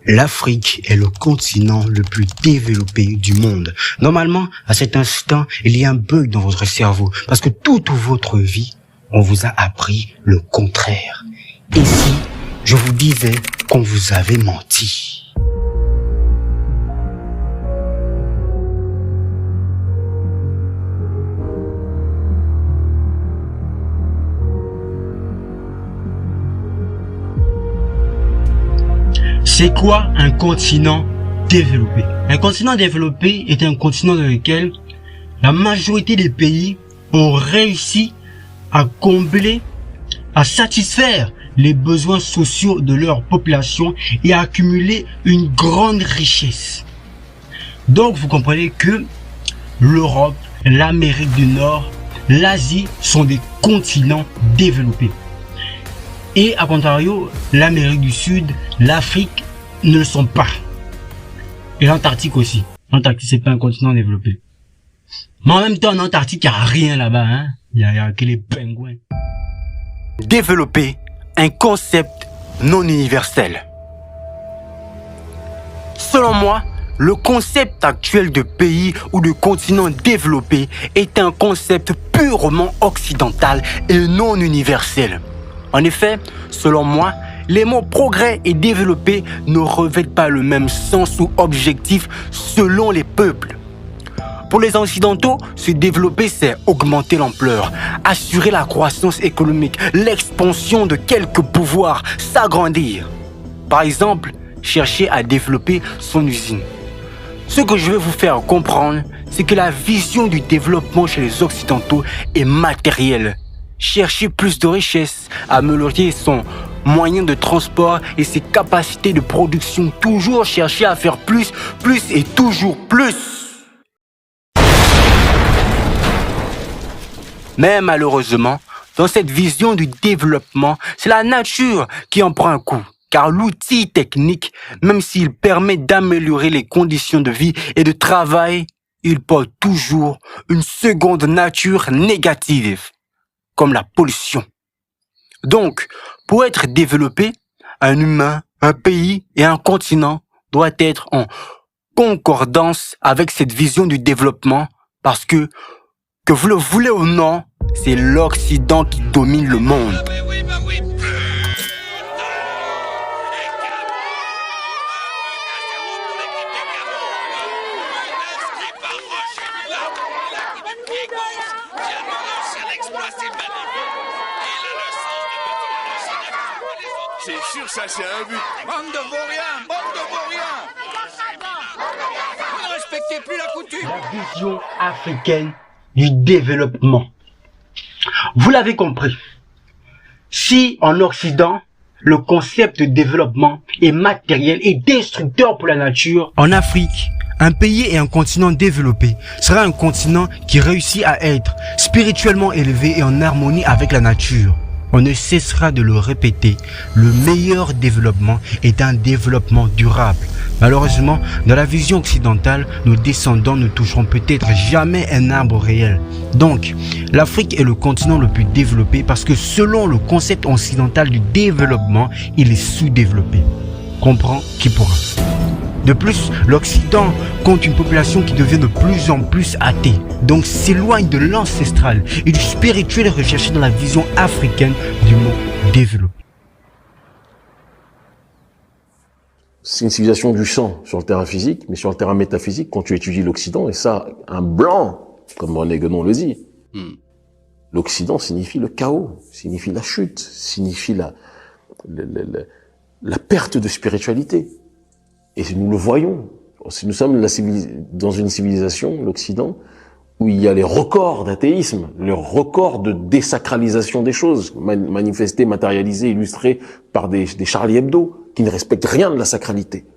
L'Afrique est le continent le plus développé du monde. Normalement, à cet instant, il y a un bug dans votre cerveau parce que toute votre vie, on vous a appris le contraire. Et si je vous disais qu'on vous avait menti? C'est quoi un continent développé? Un continent développé est un continent dans lequel la majorité des pays ont réussi à combler, à satisfaire les besoins sociaux de leur population et à accumuler une grande richesse. Donc vous comprenez que l'Europe, l'Amérique du Nord, l'Asie sont des continents développés. Et à contrario, l'Amérique du Sud, l'Afrique ne le sont pas. Et l'Antarctique aussi. L'Antarctique, c'est pas un continent développé. Mais en même temps, en Antarctique, il n'y a rien là-bas, hein. Il y a que les pingouins. Développer un concept non universel. Selon moi, le concept actuel de pays ou de continent développé est un concept purement occidental et non universel. En effet, selon moi, les mots progrès et développé ne revêtent pas le même sens ou objectif selon les peuples. Pour les Occidentaux, se développer, c'est augmenter l'ampleur, assurer la croissance économique, l'expansion de quelques pouvoirs, s'agrandir. Par exemple, chercher à développer son usine. Ce que je veux vous faire comprendre, c'est que la vision du développement chez les Occidentaux est matérielle. Chercher plus de richesses, améliorer son moyen de transport et ses capacités de production, toujours chercher à faire plus et toujours plus. Mais malheureusement, dans cette vision du développement, c'est la nature qui en prend un coup. Car l'outil technique, même s'il permet d'améliorer les conditions de vie et de travail, il porte toujours une seconde nature négative, comme la pollution. Donc, pour être développé, un humain, un pays et un continent doit être en concordance avec cette vision du développement parce que vous le voulez ou non, c'est l'Occident qui domine le monde. C'est sûr, ça c'est un but. Bande de vauriens, bande de vauriens. Vous ne respectez plus la coutume. La vision africaine du développement. Vous l'avez compris. Si en Occident, le concept de développement est matériel et destructeur pour la nature, en Afrique, un pays et un continent développé sera un continent qui réussit à être spirituellement élevé et en harmonie avec la nature. On ne cessera de le répéter, le meilleur développement est un développement durable. Malheureusement, dans la vision occidentale, nos descendants ne toucheront peut-être jamais un arbre réel. Donc, l'Afrique est le continent le plus développé parce que selon le concept occidental du développement, il est sous-développé. Comprends qui pourra. De plus, l'Occident compte une population qui devient de plus en plus athée, donc s'éloigne de l'ancestral et du spirituel recherché dans la vision africaine du mot développé. C'est une civilisation du sang sur le terrain physique, mais sur le terrain métaphysique, quand tu étudies l'Occident, et ça, un blanc, comme René Guénon le dit, l'Occident signifie le chaos, signifie la chute, signifie la perte de spiritualité. Et nous le voyons. Nous sommes dans une civilisation, l'Occident, où il y a les records d'athéisme, les records de désacralisation des choses, manifestés, matérialisés, illustrés par des Charlie Hebdo, qui ne respectent rien de la sacralité.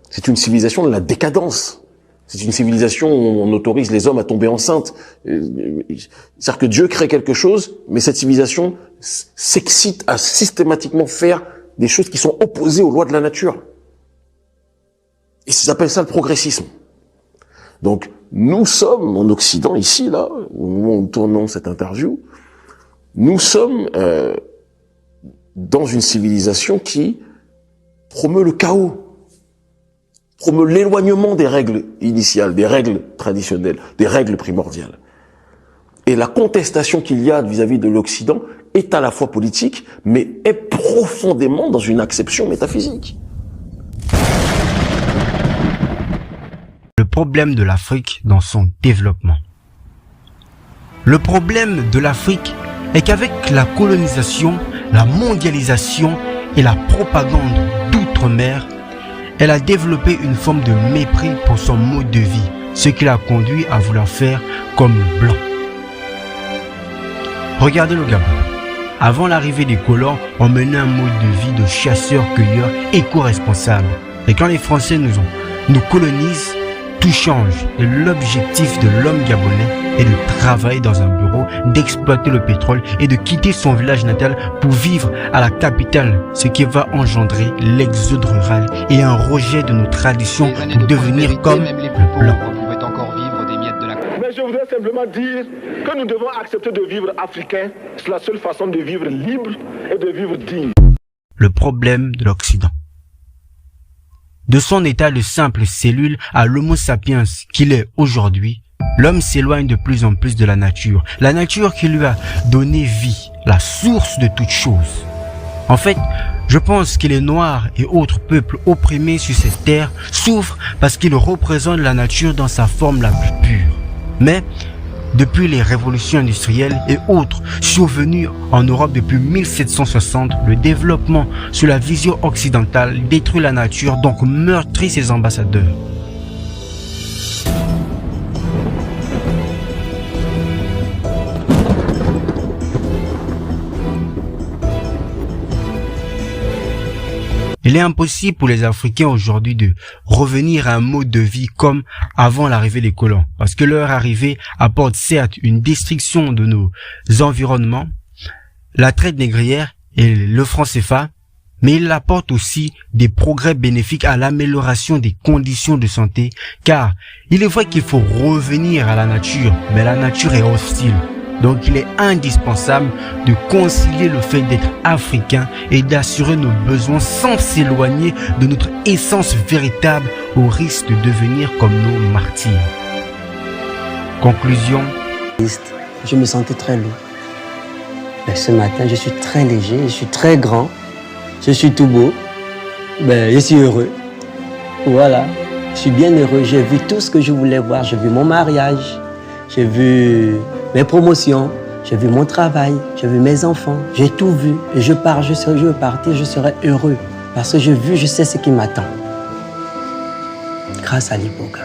C'est une civilisation de la décadence. C'est une civilisation où on autorise les hommes à tomber enceintes. C'est-à-dire que Dieu crée quelque chose, mais cette civilisation s'excite à systématiquement faire des choses qui sont opposées aux lois de la nature. Et ils appellent ça le progressisme. Donc, nous sommes en Occident, ici, là, au moment où nous tournons cette interview, nous sommes dans une civilisation qui promeut le chaos, promeut l'éloignement des règles initiales, des règles traditionnelles, des règles primordiales. Et la contestation qu'il y a vis-à-vis de l'Occident est à la fois politique, mais est profondément dans une acception métaphysique. Le problème de l'Afrique dans son développement. Le problème de l'Afrique est qu'avec la colonisation, la mondialisation et la propagande d'outre-mer, elle a développé une forme de mépris pour son mode de vie, ce qui l'a conduit à vouloir faire comme le blanc. Regardez le Gabon. Avant l'arrivée des colons, on menait un mode de vie de chasseurs-cueilleurs éco-responsable. Et quand les Français nous colonisent, tout change. Et l'objectif de l'homme gabonais est de travailler dans un bureau, d'exploiter le pétrole et de quitter son village natal pour vivre à la capitale, ce qui va engendrer l'exode rural et un rejet de nos traditions pour devenir comme le blanc. Mais je voudrais simplement dire que nous devons accepter de vivre africain. C'est la seule façon de vivre libre et de vivre digne. Le problème de l'Occident. De son état de simple cellule à l'homo sapiens qu'il est aujourd'hui, l'homme s'éloigne de plus en plus de la nature qui lui a donné vie, la source de toutes choses. En fait, je pense que les Noirs et autres peuples opprimés sur cette terre souffrent parce qu'ils représentent la nature dans sa forme la plus pure. Mais, depuis les révolutions industrielles et autres survenues en Europe depuis 1760, le développement sous la vision occidentale détruit la nature, donc meurtrit ses ambassadeurs. Il est impossible pour les Africains aujourd'hui de revenir à un mode de vie comme avant l'arrivée des colons, parce que leur arrivée apporte certes une destruction de nos environnements, la traite négrière et le franc CFA, mais il apporte aussi des progrès bénéfiques à l'amélioration des conditions de santé, car il est vrai qu'il faut revenir à la nature, mais la nature est hostile. Donc il est indispensable de concilier le fait d'être africain et d'assurer nos besoins sans s'éloigner de notre essence véritable au risque de devenir comme nos martyrs. Conclusion. Je me sentais très lourd. Mais ce matin, je suis très léger, je suis très grand, je suis tout beau, je suis heureux. Voilà, je suis bien heureux, j'ai vu tout ce que je voulais voir, j'ai vu mon mariage, j'ai vu mes promotions, j'ai vu mon travail, j'ai vu mes enfants, j'ai tout vu. Et je veux partir, je serai heureux. Parce que je sais ce qui m'attend. Grâce à l'Iboga.